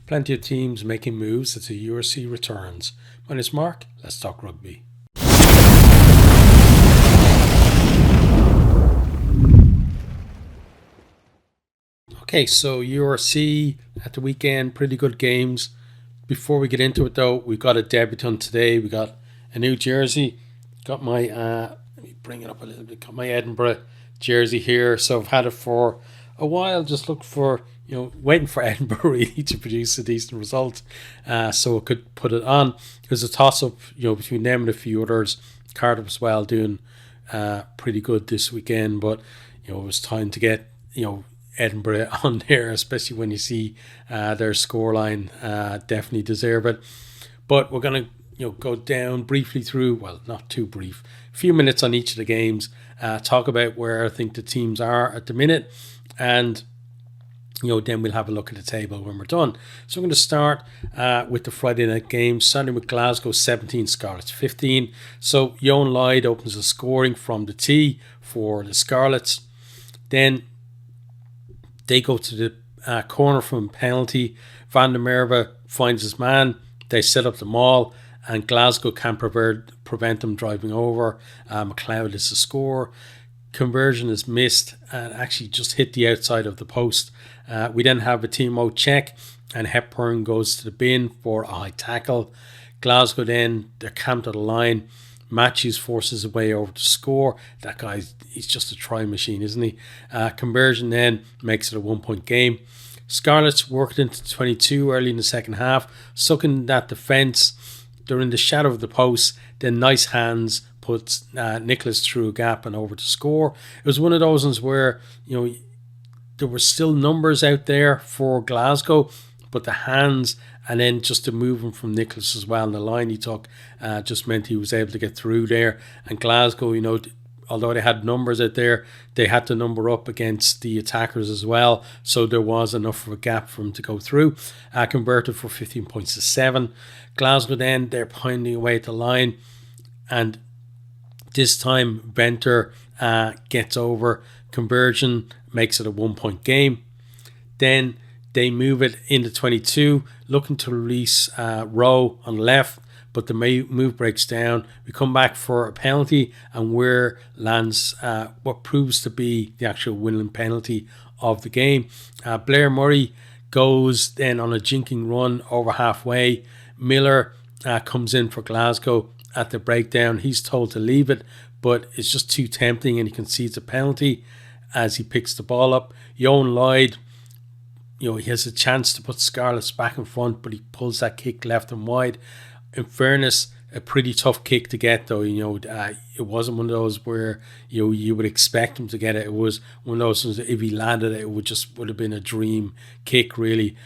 Plenty of teams making moves as the URC returns. My name is Mark. Let's talk rugby. Okay, so URC at the weekend, pretty good games. Before we get into it though, we got a debutant today. We got a new jersey. Got my, let me bring it up a little bit. Got my Edinburgh jersey here. So I've had it for a while. Just look for, waiting for Edinburgh really to produce a decent result. So I could put it on. It was a toss up, between them and a few others. Cardiff as well doing pretty good this weekend. But, it was time to get, Edinburgh on there, especially when you see their scoreline. Definitely deserve it. But we're going to go down briefly through, well, not too brief, a few minutes on each of the games, talk about where I think the teams are at the minute, and then we'll have a look at the table when we're done. So I'm going to start with the Friday night game, starting with Glasgow 17, Scarlets 15. So Johan Lloyd opens the scoring from the tee for the Scarlets. Then they go to the corner from penalty. Van der Merwe finds his man. They set up the maul, and Glasgow can't prevent them driving over. MacLeod is the score. Conversion is missed and actually just hit the outside of the post. We then have a team out check, and Hepburn goes to the bin for a high tackle. Glasgow then, they're camped at the line. Matthews forces his way over to score. That guy, he's just a try machine, isn't he? Conversion then makes it a 1 point game. Scarlets worked into 22 early in the second half, sucking that defence. They're in the shadow of the post. Then nice hands puts Nicholas through a gap and over to score. It was one of those ones where, there were still numbers out there for Glasgow, but the hands and then just the movement from Nicholas as well, and the line he took just meant he was able to get through there. And Glasgow, although they had numbers out there, they had to number up against the attackers as well. So there was enough of a gap for him to go through. Converted for 15 points to 7. Glasgow then, they're pounding away at the line. And this time, Venter gets over. Conversion makes it a 1 point game. Then they move it into 22, looking to release Rowe on the left, but the move breaks down. We come back for a penalty, and Weir lands what proves to be the actual winning penalty of the game. Blair Murray goes then on a jinking run over halfway. Miller comes in for Glasgow at the breakdown. He's told to leave it, but it's just too tempting, and he concedes a penalty as he picks the ball up. Johan Lloyd, he has a chance to put Scarlets back in front, but he pulls that kick left and wide. In fairness, a pretty tough kick to get, though. It wasn't one of those where you would expect him to get it. It was one of those ones that if he landed it, it would have been a dream kick, really.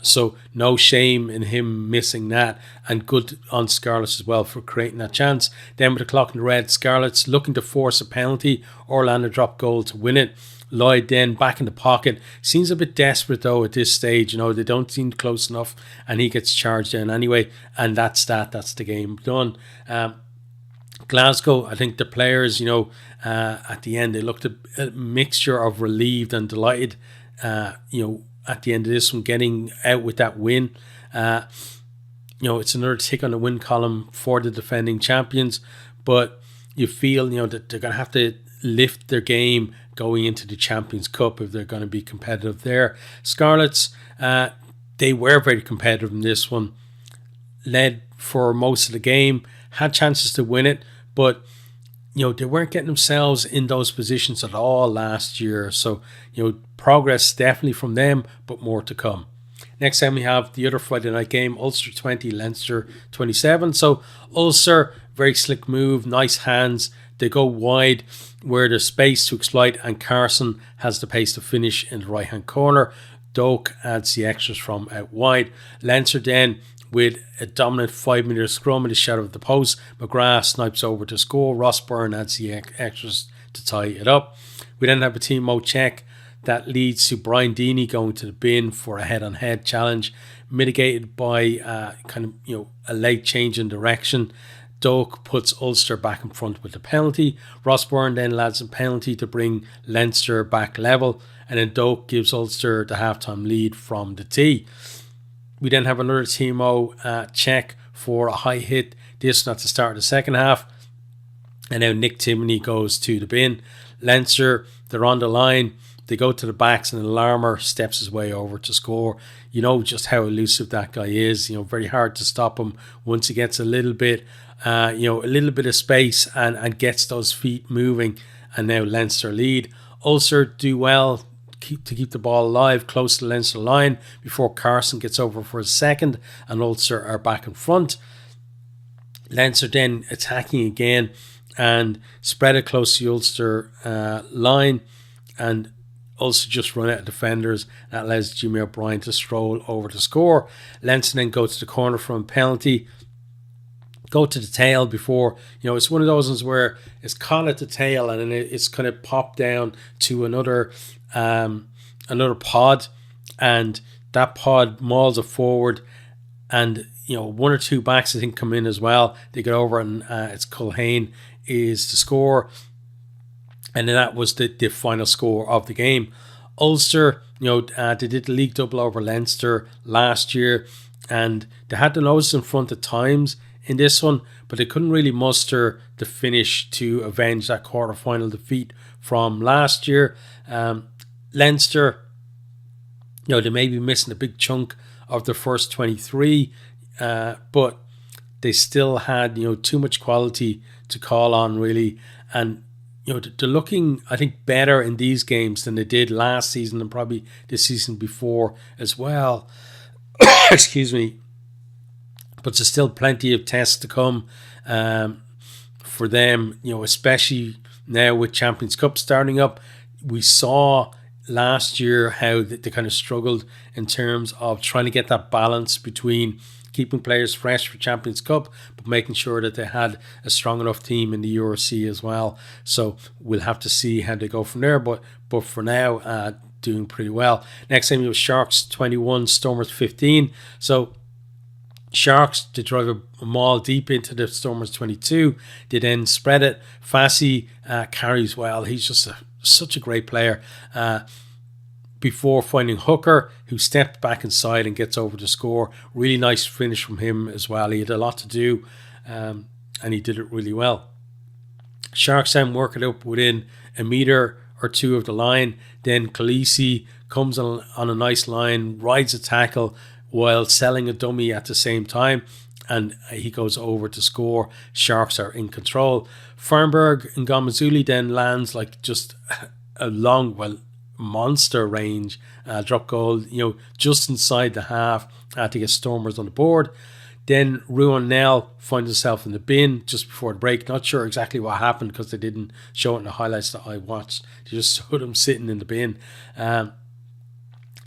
So no shame in him missing that, and good on Scarlets as well for creating that chance. Then with the clock in the red, Scarlets looking to force a penalty. Orlando drop goal to win it. Lloyd then back in the pocket. Seems a bit desperate though at this stage. They don't seem close enough, and he gets charged down anyway. And that's that. That's the game done. Glasgow, I think the players, at the end, they looked a mixture of relieved and delighted. At the end of this one, getting out with that win. It's another tick on the win column for the defending champions, but you feel, that they're going to have to lift their game going into the Champions Cup if they're going to be competitive there. Scarlets, they were very competitive in this one. Led for most of the game, had chances to win it, but they weren't getting themselves in those positions at all last year. So, progress definitely from them, but more to come. Next time we have the other Friday night game, Ulster 20, Leinster 27. So Ulster, very slick move, nice hands. They go wide where there's space to exploit, and Carson has the pace to finish in the right hand corner. Doak adds the extras from out wide. Leinster then with a dominant 5 metre scrum in the shadow of the post. McGrath snipes over to score. Ross Byrne adds the extras to tie it up. We then have a team mode check that leads to Brian Deeney going to the bin for a head-on-head challenge, mitigated by a late change in direction. Doak puts Ulster back in front with the penalty. Ross Byrne then lads a penalty to bring Leinster back level, and then Doak gives Ulster the halftime lead from the tee. We then have another Timo check for a high hit. This not to start the second half. And now Nick Timoney goes to the bin. Leinster, they're on the line. They go to the backs and Larmer steps his way over to score. You know just how elusive that guy is. You know, very hard to stop him once he gets a little bit, a little bit of space and gets those feet moving. And now Leinster lead. Ulster do well to keep the ball alive close to the Leinster line before Carson gets over for a second and Ulster are back in front. Leinster then attacking again and spread it close to the Ulster line, and Ulster just run out of defenders. That allows Jimmy O'Brien to stroll over to score. Leinster then go to the corner from a penalty, go to the tail before, it's one of those ones where it's caught at the tail and then it's kind of popped down to another pod, and that pod mauls it forward, and one or two backs I think come in as well. They get over and it's Culhane is to score, and then that was the final score of the game. Ulster, they did the league double over Leinster last year, and they had the noses in front at times in this one, but they couldn't really muster the finish to avenge that quarter-final defeat from last year. Leinster, they may be missing a big chunk of their first 23, but they still had, too much quality to call on, really. And, they're looking, I think, better in these games than they did last season and probably the season before as well. Excuse me. But there's still plenty of tests to come for them, especially now with Champions Cup starting up. We saw last year how they kind of struggled in terms of trying to get that balance between keeping players fresh for Champions Cup, but making sure that they had a strong enough team in the URC as well. So we'll have to see how they go from there. But for now, doing pretty well. Next time it was Sharks 21, Stormers 15. So Sharks, they drive a maul deep into the Stormers 22. They then spread it. Fassi carries well. He's just such a great player. Before finding Hooker, who stepped back inside and gets over to score. Really nice finish from him as well. He had a lot to do, and he did it really well. Sharks then work it up within a metre or two of the line. Then Khaleesi comes on a nice line, rides a tackle while selling a dummy at the same time, and he goes over to score. Sharks are in control. Fernberg and Gamazuli then lands like just a long, monster range drop goal, just inside the half to get Stormers on the board. Then Ruan Nell finds himself in the bin just before the break. Not sure exactly what happened because they didn't show it in the highlights that I watched. They just showed him sitting in the bin.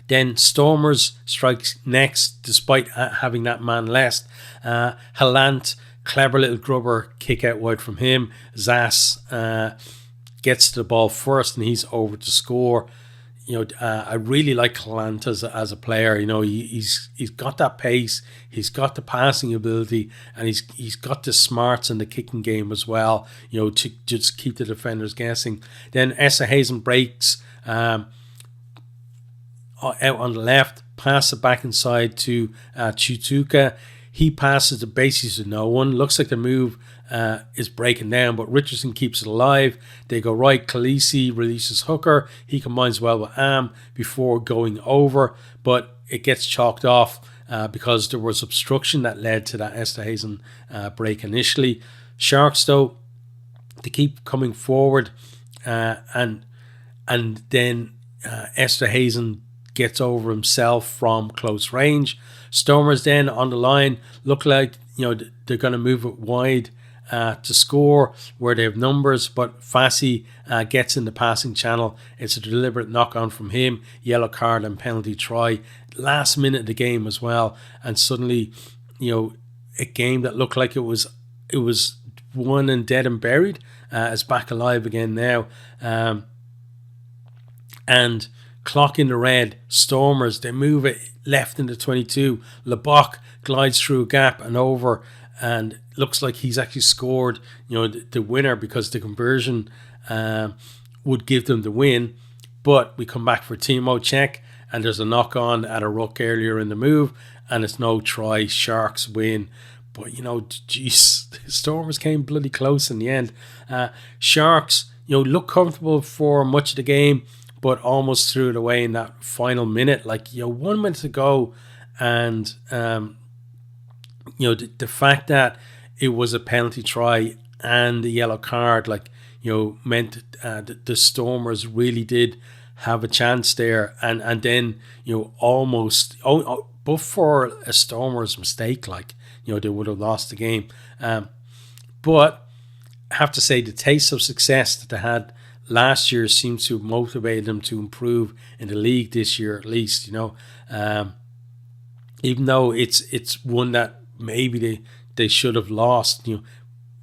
Then Stormers strikes next despite having that man less. Hallant, clever little grubber kick out wide from him. Zas gets to the ball first and he's over to score. I really like Hallant as a player. He's got that pace, he's got the passing ability, and he's got the smarts in the kicking game as well. To just keep the defenders guessing. Then Essa Hazen breaks out on the left, pass it back inside to Chutuka. He passes the bases to no one. Looks like the move is breaking down, but Richardson keeps it alive. They go right. Khaleesi releases Hooker. He combines well with Am before going over, but it gets chalked off because there was obstruction that led to that Esterhazen break initially. Sharks, though, they keep coming forward, and then Esterhazen gets over himself from close range. Stormers then on the line look like they're going to move it wide to score where they have numbers, but Fassi gets in the passing channel. It's a deliberate knock on from him, yellow card and penalty try last minute of the game as well, and suddenly a game that looked like it was won and dead and buried is back alive again now. And clock in the red. Stormers, they move it left into 22. Lebok glides through a gap and over, and looks like he's actually scored the winner because the conversion would give them the win. But we come back for Timo check, and there's a knock on at a ruck earlier in the move, and it's no try. Sharks win. But, geez, the Stormers came bloody close in the end. Sharks, look comfortable for much of the game, but almost threw it away in that final minute. 1 minute to go, and, the fact that it was a penalty try and a yellow card, meant the Stormers really did have a chance there. And then, almost, but for a Stormers mistake, they would have lost the game. But I have to say, the taste of success that they had last year seems to have motivated them to improve in the league this year, at least. Even though it's one that maybe they should have lost.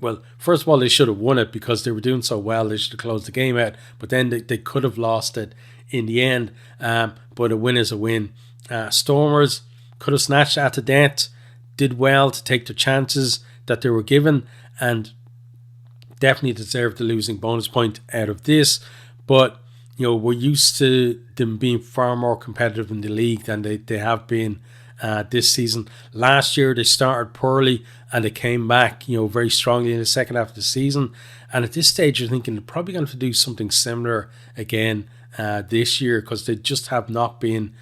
Well, first of all, they should have won it because they were doing so well. They should have closed the game out. But then they could have lost it in the end. But a win is a win. Stormers could have snatched that to death. Did well to take the chances that they were given, and definitely deserved the losing bonus point out of this. But we're used to them being far more competitive in the league than they have been this season. Last year they started poorly and they came back very strongly in the second half of the season, and at this stage you're thinking they're probably going to have to do something similar again this year, because they just have not been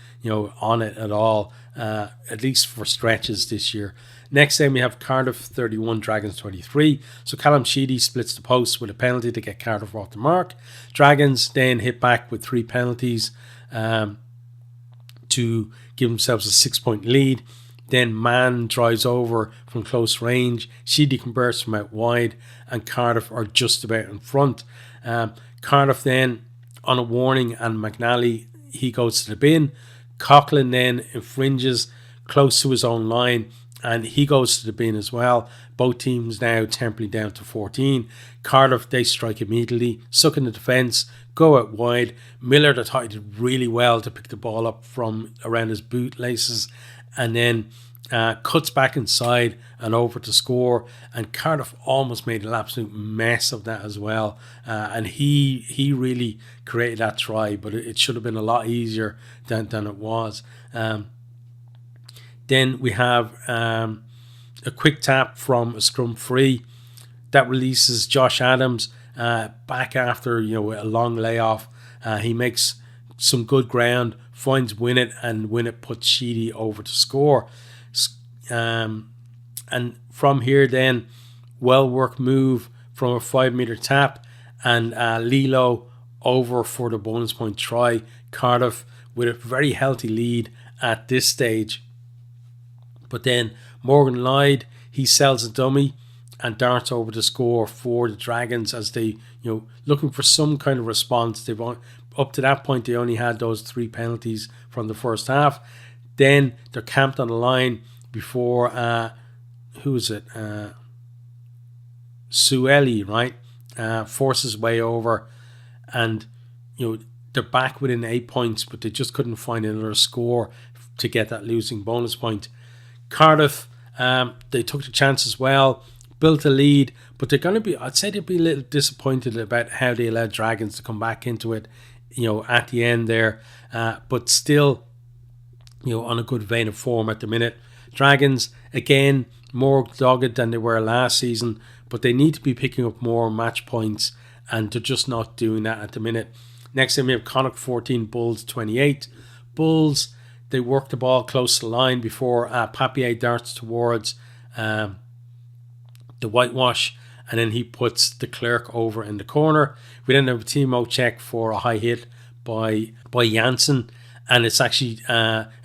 on it at all, at least for stretches this year. Next game we have Cardiff 31, Dragons 23. So Callum Sheedy splits the post with a penalty to get Cardiff off the mark. Dragons then hit back with 3 penalties to give themselves a 6-point lead. Then Mann drives over from close range. Sheedy converts from out wide, and Cardiff are just about in front. Cardiff then on a warning, and McNally, he goes to the bin. Coughlin then infringes close to his own line, and he goes to the bin as well. Both teams now temporarily down to 14. Cardiff, they strike immediately, suck in the defence, go out wide. Miller, I thought he did really well to pick the ball up from around his bootlaces, and then cuts back inside and over to score. And Cardiff almost made an absolute mess of that as well. And he really created that try, but it should have been a lot easier than it was. Then we have a quick tap from a scrum free that releases Josh Adams back after a long layoff. He makes some good ground, finds Winnett, and Winnett puts Sheedy over to score. And from here then, well-worked move from a 5-metre tap, and Lilo over for the bonus point try. Cardiff with a very healthy lead at this stage. But then Morgan Lloyd, he sells a dummy and darts over to score for the Dragons as they, looking for some kind of response. Up to that point, they only had those 3 penalties from the first half. Then they're camped on the line before, who is it? Sueli, right? Forces his way over, and, they're back within 8 points, but they just couldn't find another score to get that losing bonus point. Cardiff, they took the chance as well, built a lead, but they're going to be, I'd say they'd be a little disappointed about how they allowed Dragons to come back into it, at the end there. But still, on a good vein of form at the minute. Dragons, again, more dogged than they were last season, but they need to be picking up more match points, and they're just not doing that at the minute. Next time we have Connacht 14, Bulls 28. Bulls, they work the ball close to the line before Papier darts towards the whitewash, and then he puts the clerk over in the corner. We then have a Timo check for a high hit by Janssen, and it's actually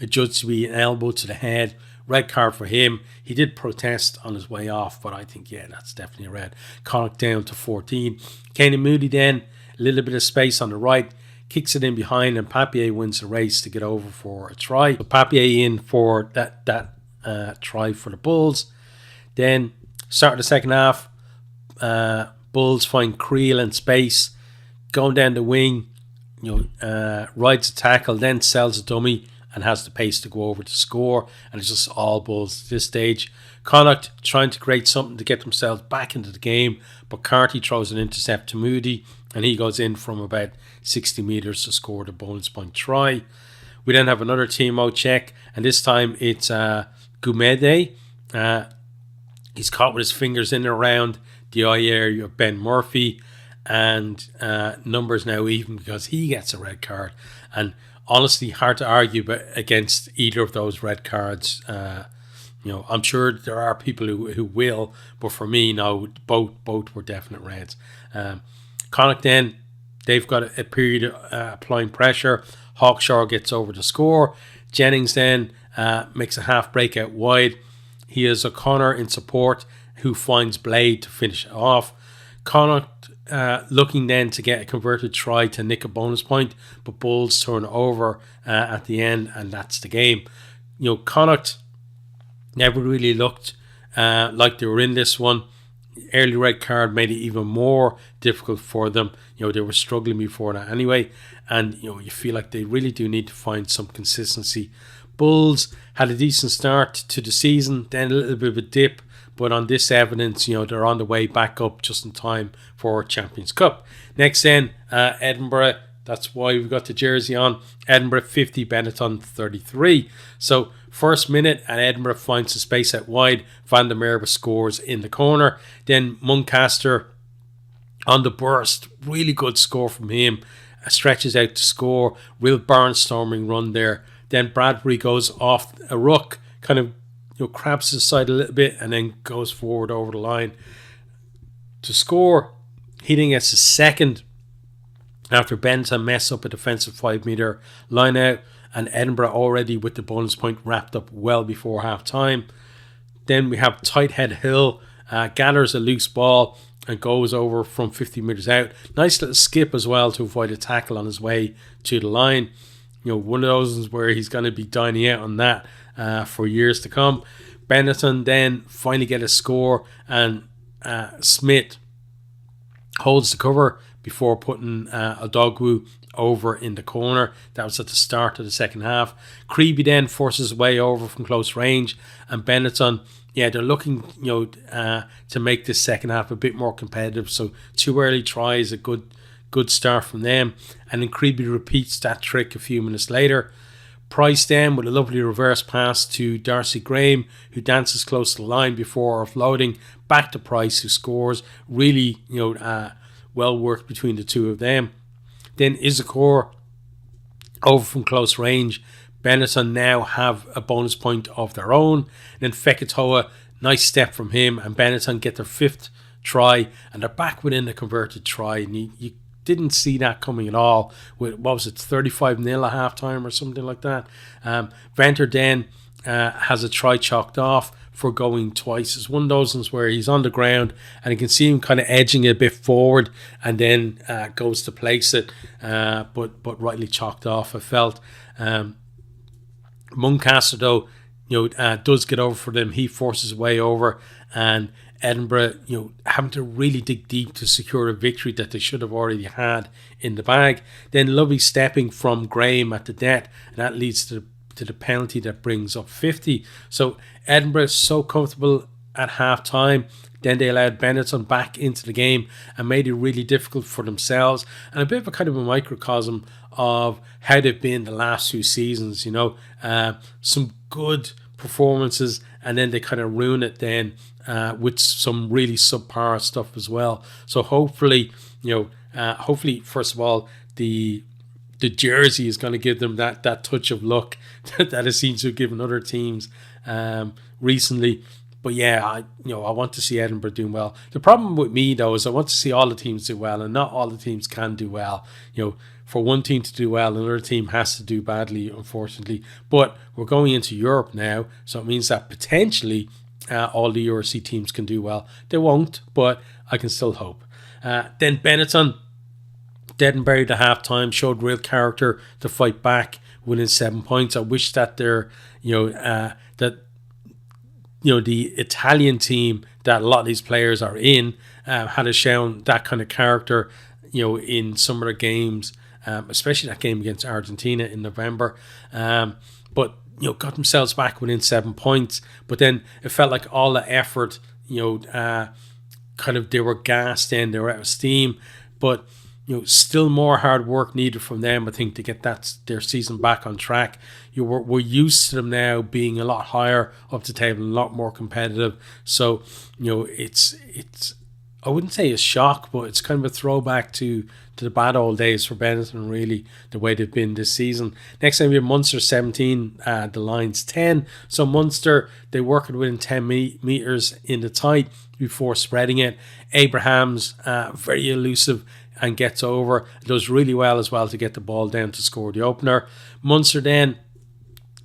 adjudged to be an elbow to the head. Red card for him. He did protest on his way off, but I think, that's definitely a red. Connacht down to 14. Kenny Moody then, a little bit of space on the right, kicks it in behind, and Papier wins the race to get over for a try. So Papier in for that try for the Bulls. Then, start of the second half, Bulls find Creel in space, going down the wing, rides a tackle, then sells a dummy, and has the pace to go over to score. And it's just all Bulls at this stage. Connacht trying to create something to get themselves back into the game, but Carty throws an intercept to Moody, and he goes in from about 60 metres to score the bonus point try. We then have another TMO check, and this time it's Gumede. He's caught with his fingers in and around the eye area of Ben Murphy, and numbers now even because he gets a red card. And honestly, hard to argue against either of those red cards. I'm sure there are people who will, but for me, no, both were definite reds. Connacht then, they've got a period of applying pressure. Hawkshaw gets over the score. Jennings then makes a half break out wide. He has O'Connor in support, who finds Blade to finish it off. Connacht looking then to get a converted try to nick a bonus point, but Bulls turn over at the end, and that's the game. Connacht never really looked like they were in this one. Early red card made it even more difficult for them. They were struggling before that anyway, and you feel like they really do need to find some consistency. Bulls had a decent start to the season, then a little bit of a dip, but on this evidence, they're on the way back up just in time for Champions Cup. Next then, Edinburgh. That's why we've got the jersey on. Edinburgh 50, Benetton 33. So first minute, and Edinburgh finds the space out wide. Van der Merwe scores in the corner. Then Muncaster on the burst. Really good score from him. Stretches out to score. Real barnstorming run there. Then Bradbury goes off a ruck, kind of crabs his side a little bit, and then goes forward over the line to score. He then gets a second after Benetton mess up a defensive 5-metre line out, and Edinburgh already with the bonus point wrapped up well before half time. Then we have Tighthead Hill gathers a loose ball and goes over from 50 metres out. Nice little skip as well to avoid a tackle on his way to the line. One of those is where he's going to be dining out on that for years to come. Benetton then finally get a score, and Smith holds the cover before putting Odogwu over in the corner. That was at the start of the second half. Creevy then forces his way over from close range, and Benetton, they're looking to make this second half a bit more competitive. So 2 early tries, a good start from them, and then Creevy repeats that trick a few minutes later. Price then with a lovely reverse pass to Darcy Graham, who dances close to the line before offloading back to Price, who scores. Really well worked between the two of them. Then Issacore over from close range. Benetton now have a bonus point of their own. And then Fekitoa, nice step from him, and Benetton get their 5th try, and they're back within the converted try. And you didn't see that coming at all. With, 35-0 at half time or something like that. Venter then has a try chalked off for going twice. It's one of those ones where he's on the ground and you can see him kind of edging a bit forward, and then goes to place it, but rightly chalked off, I felt. Muncaster though, does get over for them. He forces his way over, and Edinburgh, having to really dig deep to secure a victory that they should have already had in the bag. Then lovely stepping from Graham at the net, and that leads to the penalty that brings up 50. So Edinburgh is so comfortable at half time. Then they allowed Benetton back into the game and made it really difficult for themselves, and a bit of a kind of a microcosm of how they've been the last few seasons. Some good performances, and then they kind of ruin it then with some really subpar stuff as well. So hopefully first of all, the jersey is going to give them that touch of luck that it seems to have given other teams recently. But I want to see Edinburgh doing well. The problem with me though is I want to see all the teams do well, and not all the teams can do well. For one team to do well, another team has to do badly, unfortunately. But we're going into Europe now, so it means that potentially all the URC teams can do well. They won't, but I can still hope. Then Benetton, dead and buried at half-time, showed real character to fight back, winning 7 points. I wish that the Italian team that a lot of these players are in had shown that kind of character, in some of the games, especially that game against Argentina in November. But got themselves back within 7 points. But then it felt like all the effort, they were gassed in, they were out of steam. But still more hard work needed from them, I think, to get their season back on track. We're used to them now being a lot higher up the table, a lot more competitive. So, it's I wouldn't say a shock, but it's kind of a throwback to the bad old days for Benetton, really, the way they've been this season. Next time we have Munster 17, the Lions 10. So Munster, they work it within 10 metres in the tight before spreading it. Abraham's very elusive and gets over. Does really well as well to get the ball down to score the opener. Munster then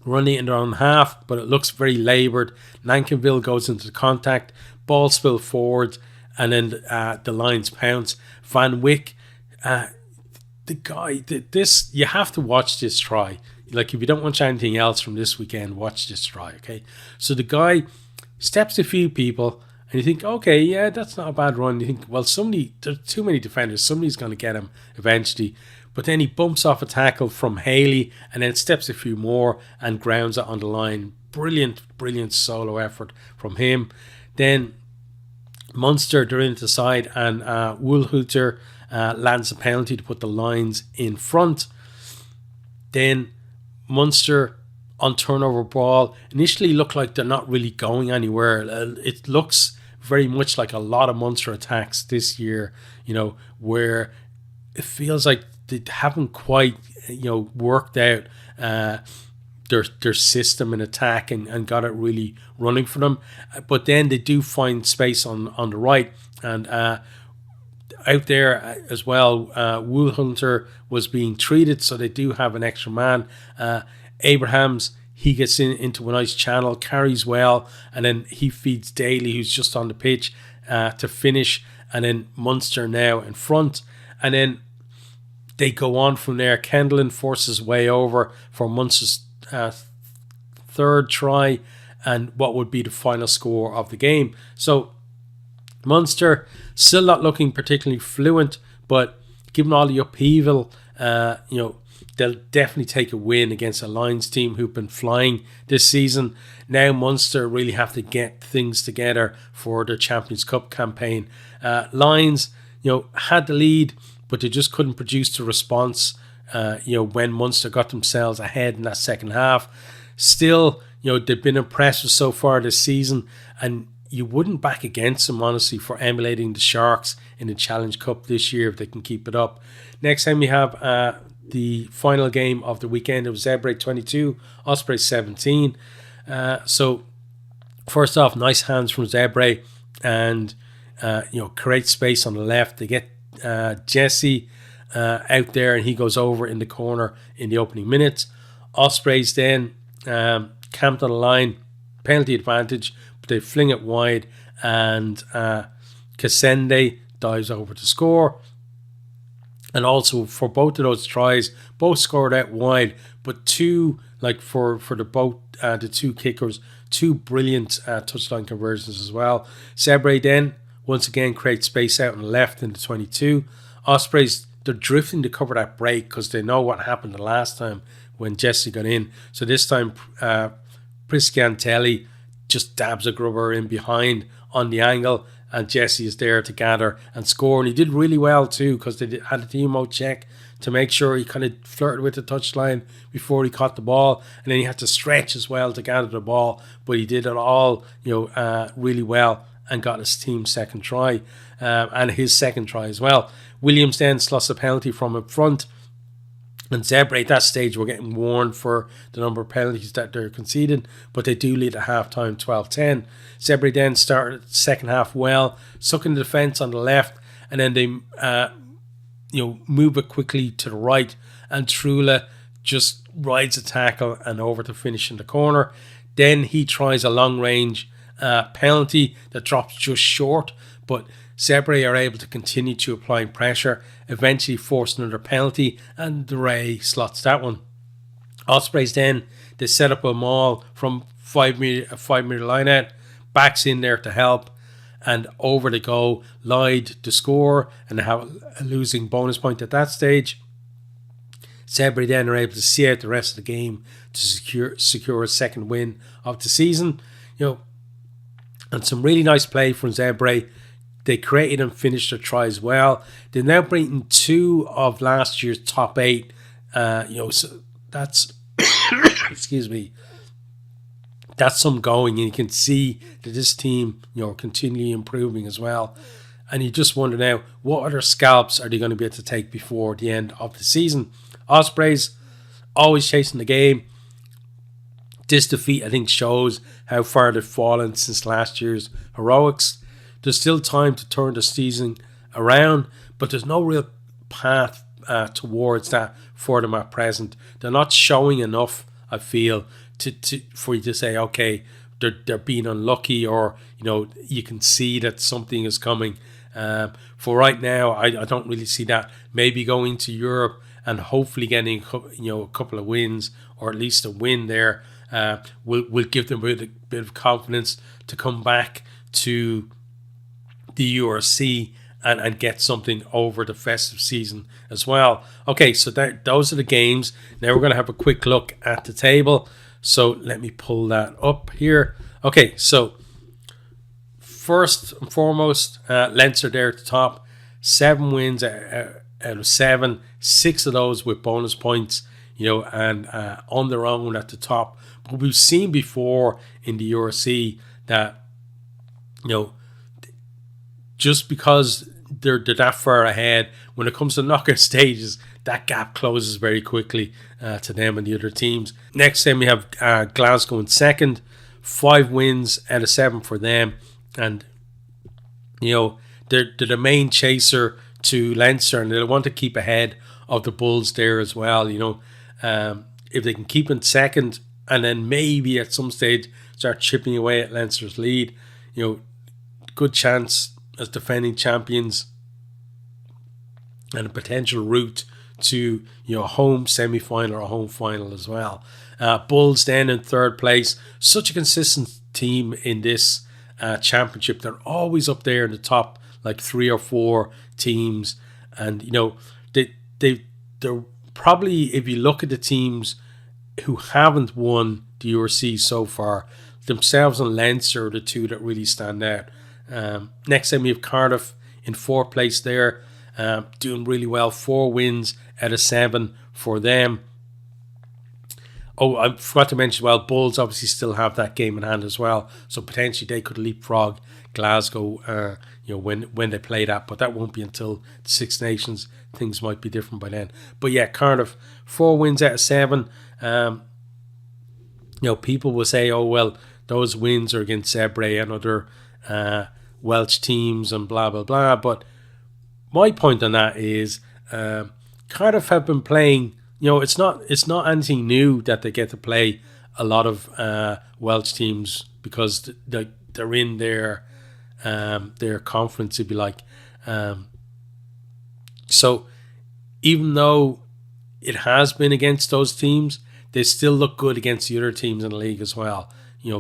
running in their own half, but it looks very laboured. Nankinville goes into the contact, ball spill forward, and then the Lions pounce. Van Wyk, the guy, this, you have to watch this try. Like, if you don't watch anything else from this weekend, watch this try, okay? So the guy steps a few people, and you think, okay, yeah, that's not a bad run. You think, well, there's too many defenders. Somebody's going to get him eventually. But then he bumps off a tackle from Haley and then steps a few more and grounds it on the line. Brilliant, brilliant solo effort from him. Then Munster, they're into the side, and Woolhuter lands a penalty to put the Lions in front. Then Munster on turnover ball initially look like they're not really going anywhere. It looks very much like a lot of Munster attacks this year, where it feels like they haven't quite, worked out their system in attack and got it really running for them. But then they do find space on the right, and out there as well, Woolhunter was being treated, so they do have an extra man. Abrahams, he gets into a nice channel, carries well, and then he feeds Daly, who's just on the pitch, to finish. And then Munster now in front, and then they go on from there. Kendallin forces way over for Munster's third try, and what would be the final score of the game. So Munster still not looking particularly fluent, but given all the upheaval, they'll definitely take a win against a Lions team who've been flying this season. Now Munster really have to get things together for their Champions Cup campaign. Lions, had the lead, but they just couldn't produce the response, when Munster got themselves ahead in that second half. Still, they've been impressive so far this season, and you wouldn't back against them, honestly, for emulating the Sharks in the Challenge Cup this year if they can keep it up. Next time we have the final game of the weekend. It was Zebre 22, Ospreys 17. So first off, nice hands from Zebre, and create space on the left. They get Jesse out there, and he goes over in the corner in the opening minutes. Ospreys then camped on the line, penalty advantage, but they fling it wide, and Kasende dives over to score. And also for both of those tries, both scored out wide, but two, for the two kickers, two brilliant touchline conversions as well. Zebre then once again creates space out on the left in the 22. Ospreys, they're drifting to cover that break because they know what happened the last time when Jesse got in. So this time, Priscantelli just dabs a grubber in behind on the angle, and Jesse is there to gather and score. And he did really well too, because they had a team check to make sure he kind of flirted with the touchline before he caught the ball, and then he had to stretch as well to gather the ball. But he did it all, really well, and got his team's second try, and his second try as well. Williams then slots a penalty from up front, and Zebre at that stage were getting warned for the number of penalties that they're conceding, but they do lead at half-time 12-10. Zebre then started the second half well, sucking the defence on the left, and then they move it quickly to the right, and Trula just rides a tackle and over to finish in the corner. Then he tries a long-range penalty that drops just short, but Zebre are able to continue to apply pressure, eventually force another penalty, and the Ray slots that one. Ospreys then, they set up a maul from 5 metre line out, backs in there to help, and over they go. Lloyd to score, and they have a losing bonus point at that stage. Zebre then are able to see out the rest of the game to secure a second win of the season. And some really nice play from Zebre. They created and finished their tries well. They're now beaten 2 of last year's top 8. So that's excuse me. That's some going, and you can see that this team, continually improving as well. And you just wonder now, what other scalps are they going to be able to take before the end of the season? Ospreys, always chasing the game. This defeat, I think, shows how far they've fallen since last year's heroics. There's still time to turn the season around, but there's no real path towards that for them at present. They're not showing enough, I feel, for you to say, okay, they're being unlucky, or you can see that something is coming. For right now, I don't really see that. Maybe going to Europe and hopefully getting a couple of wins, or at least a win there, will give them a bit of confidence to come back to the URC and get something over the festive season as well. Okay, so those are the games. Now we're going to have a quick look at the table. So let me pull that up here. Okay, so first and foremost, Leinster there at the top. 7 wins out of 7. 6 of those with bonus points, and on their own at the top. But we've seen before in the URC that, just because they're that far ahead, when it comes to knockout stages, that gap closes very quickly to them and the other teams. Next, then we have Glasgow in second. 5 wins out of 7 for them. And, they're the main chaser to Leinster, and they'll want to keep ahead of the Bulls there as well. If they can keep in second and then maybe at some stage start chipping away at Leinster's lead, good chance as defending champions and a potential route to a home semi-final or a home final as well. Bulls then in third place. Such a consistent team in this championship. They're always up there in the top, like 3 or 4 teams, and they're probably, if you look at the teams who haven't won the URC so far, themselves and Leinster are the 2 that really stand out. Next time we have Cardiff in 4th place there, doing really well. 4 wins out of 7 for them. Oh, I forgot to mention, well, Bulls obviously still have that game in hand as well, so potentially they could leapfrog Glasgow, when they play that, but that won't be until the Six Nations. Things might be different by then. But yeah, Cardiff, 4 wins out of 7. People will say, oh, well, those wins are against Zebre and other Welsh teams and blah, blah, blah. But my point on that is Cardiff have been playing, it's not anything new that they get to play a lot of Welsh teams, because they're in their conference, if you like. So even though it has been against those teams, they still look good against the other teams in the league as well.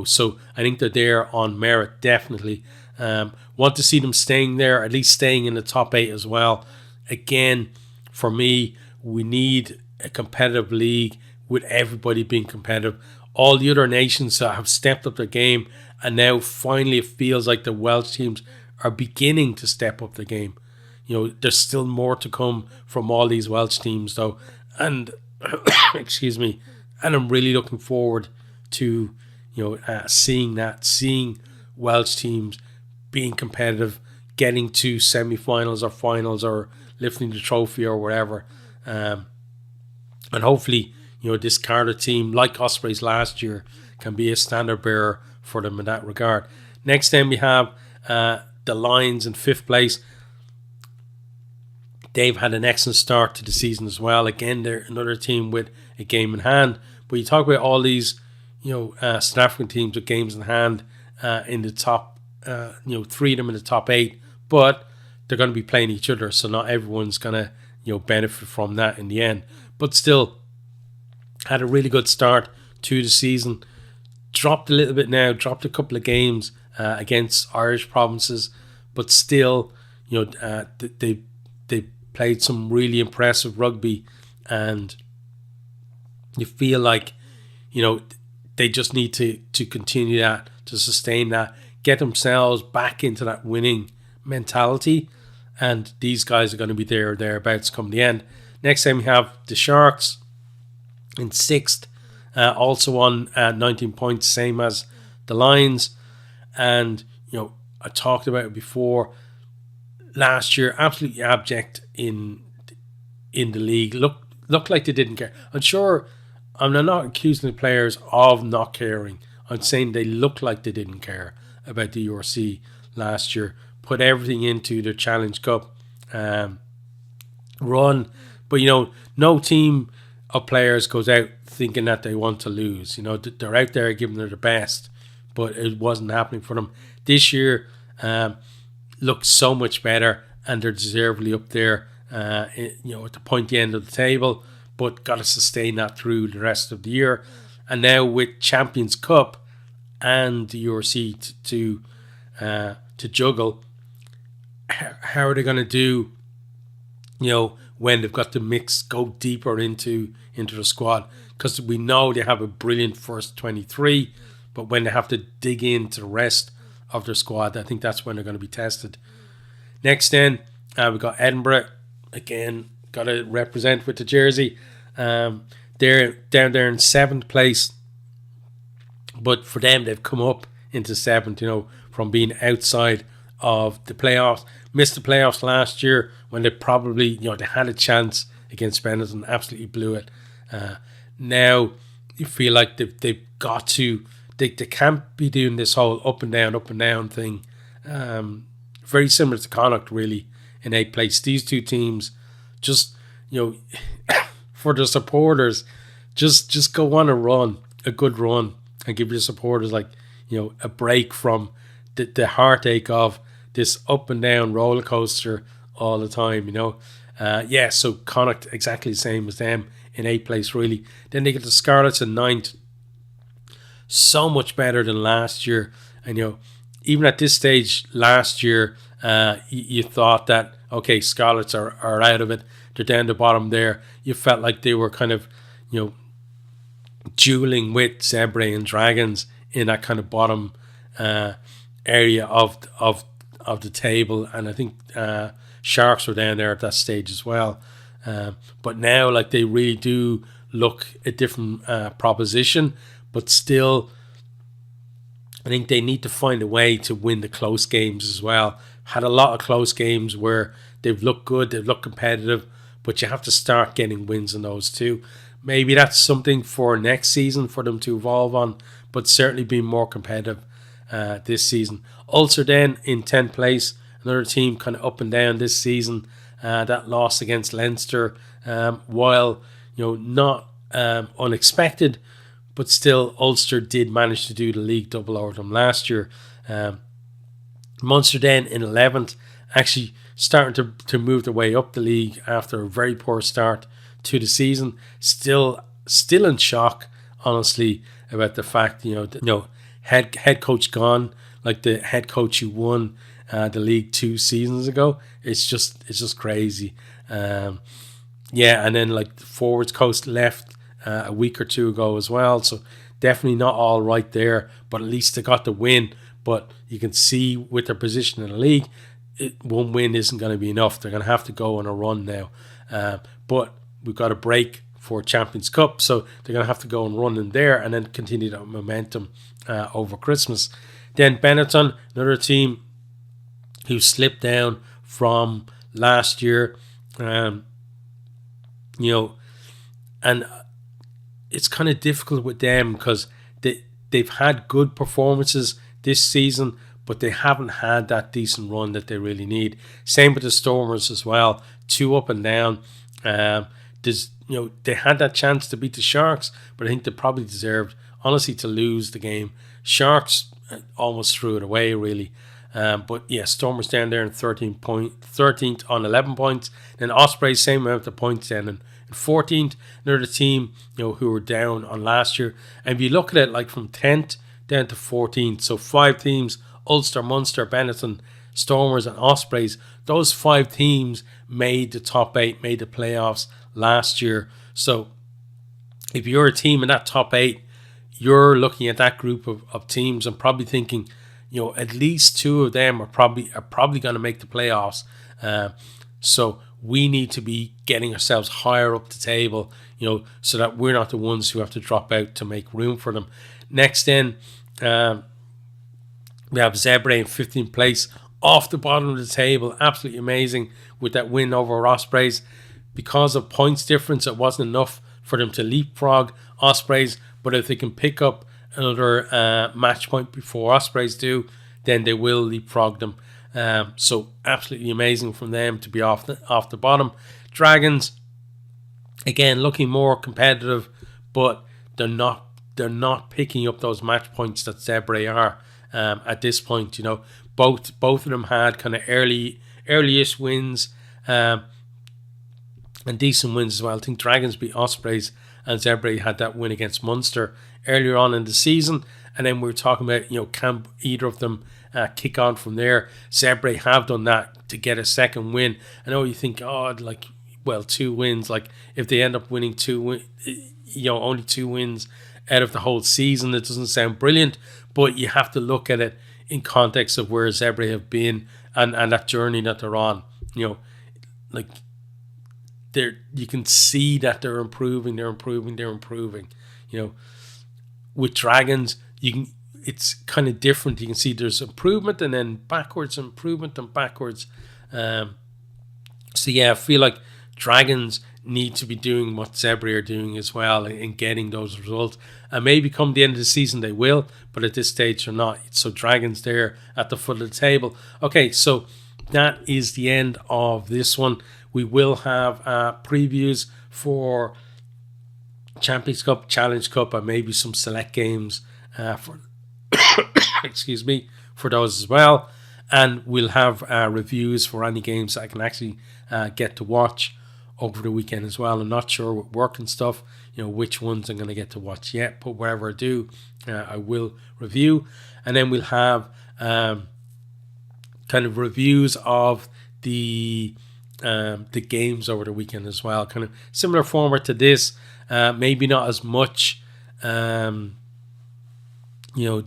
So I think they're there on merit, definitely. Want to see them staying there, at least staying in the top 8 as well. Again, for me, we need a competitive league with everybody being competitive. All the other nations have stepped up their game, and now finally it feels like the Welsh teams are beginning to step up their game. There's still more to come from all these Welsh teams, though, and excuse me. And I'm really looking forward to seeing Welsh teams being competitive, getting to semi-finals or finals, or lifting the trophy or whatever. And hopefully, this Cardiff team, like Ospreys last year, can be a standard bearer for them in that regard. Next then we have the Lions in 5th place. They've had an excellent start to the season as well. Again, they're another team with a game in hand. But you talk about all these, South African teams with games in hand in the top, 3 of them in the top 8. But they're going to be playing each other, so not everyone's going to, benefit from that in the end. But still, had a really good start to the season. Dropped a little bit now, dropped a couple of games against Irish provinces, but still, they played some really impressive rugby, and you feel like, they just need to continue that, to sustain that, get themselves back into that winning mentality, and these guys are going to be there or thereabouts come the end. Next time we have the Sharks in 6th, also on 19 points, same as the Lions. And, I talked about it before. Last year, absolutely abject in the league. Looked like they didn't care. I'm not accusing the players of not caring. I'm saying they looked like they didn't care about the URC last year. Put everything into their Challenge Cup run. But, no team of players goes out thinking that they want to lose. They're out there giving their best, but it wasn't happening for them. This year looks so much better, and they're deservedly up there, at the pointy end of the table, but got to sustain that through the rest of the year. And now with Champions Cup and the URC to juggle, how are they going to do, when they've got to go deeper into the squad? Because we know they have a brilliant first 23, but when they have to dig into the rest of their squad, I think that's when they're going to be tested. Next then, we've got Edinburgh. Again, got to represent with the jersey. They're down there in 7th place, but for them, they've come up into 7th, from being outside of the playoffs. Missed the playoffs last year when they probably, they had a chance against Benetton, absolutely blew it. Now you feel like they've got to, they can't be doing this whole up and down thing. Very similar to Connacht, really, in 8th place. These two teams, just, for the supporters, just go on a good run, and give your supporters a break from the heartache of this up and down roller coaster all the time, so Connacht exactly the same as them in 8th place, really. Then they get the Scarlets in 9th. So much better than last year. And, even at this stage last year, you thought that, okay, Scarlets are out of it. They're down the bottom there. You felt like they were kind of, dueling with Zebre and Dragons in that kind of bottom area of the table. And I think Sharks were down there at that stage as well. But now, they really do look a different proposition. But still, I think they need to find a way to win the close games as well. Had a lot of close games where they've looked good, they've looked competitive, but you have to start getting wins in those too. Maybe that's something for next season for them to evolve on, but certainly be more competitive this season. Ulster then in 10th place, another team kind of up and down this season. That loss against Leinster, while not unexpected, but still Ulster did manage to do the league double over them last year. Munster then in 11th, actually starting to move their way up the league after a very poor start to the season. Still in shock, honestly, about the fact head coach gone, like the head coach who won the league 2 seasons ago. It's just crazy. And then the forwards coach left a week or 2 ago as well, so definitely not all right there, but at least they got the win. But you can see with their position in the league, one win isn't going to be enough. They're going to have to go on a run now. But we've got a break for Champions Cup, so they're going to have to go and run in there and then continue that momentum over Christmas. Then Benetton, another team who slipped down from last year, and it's kind of difficult with them because they've had good performances this season, but they haven't had that decent run that they really need. Same with the Stormers as well, 2 up and down. They had that chance to beat the Sharks, but I think they probably deserved, honestly, to lose the game. Sharks almost threw it away, really. But yeah, Stormers down there in 13th on 11 points. Then Ospreys, same amount of points then in 14th. Another team, who were down on last year. And if you look at it, from 10th down to 14th, so 5 teams, Ulster, Munster, Benetton, Stormers and Ospreys, those 5 teams made the top 8, made the playoffs last year. So if you're a team in that top 8, you're looking at that group of teams and probably thinking, at least two of them are probably going to make the playoffs. So we need to be getting ourselves higher up the table, so that we're not the ones who have to drop out to make room for them. Next in, we have Zebre in 15th place, off the bottom of the table. Absolutely amazing with that win over Ospreys. Because of points difference, it wasn't enough for them to leapfrog Ospreys. But if they can pick up another match point before Ospreys do, then they will leapfrog them. So absolutely amazing from them to be off the bottom. Dragons, again, looking more competitive, but they're not picking up those match points that Zebre are at this point. Both of them had kind of early-ish wins and decent wins as well. I think Dragons beat Ospreys and Zebre had that win against Munster earlier on in the season. And then we were talking about, can either of them kick on from there? Zebre have done that to get a second win. I know you think, 2 wins. Like, if they end up winning only 2 wins out of the whole season, it doesn't sound brilliant. But you have to look at it in context of where Zebre have been and that journey that they're on. You can see that they're improving. With Dragons, it's kind of different. You can see there's improvement and then improvement and backwards. I feel like Dragons need to be doing what Zebre are doing as well in getting those results. And maybe come the end of the season they will, but at this stage they're not. So Dragons there at the foot of the table. Okay, so that is the end of this one. We will have previews for Champions Cup, Challenge Cup, and maybe some select games for for those as well. And we'll have reviews for any games that I can actually get to watch over the weekend as well. I'm not sure with work and stuff, which ones I'm going to get to watch yet, but wherever I do, I will review. And then we'll have kind of reviews of the games over the weekend as well. Kind of similar format to this, maybe not as much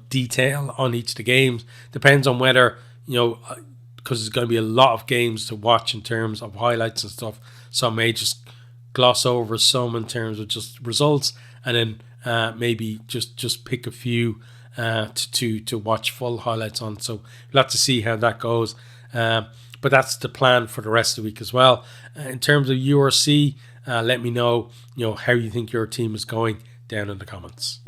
detail on each of the games. Depends on whether, because there's going to be a lot of games to watch in terms of highlights and stuff. So I may just gloss over some in terms of just results, and then maybe just pick a few to watch full highlights on. So we'll have to see how that goes. But that's the plan for the rest of the week as well. In terms of URC, let me know, how you think your team is going down in the comments.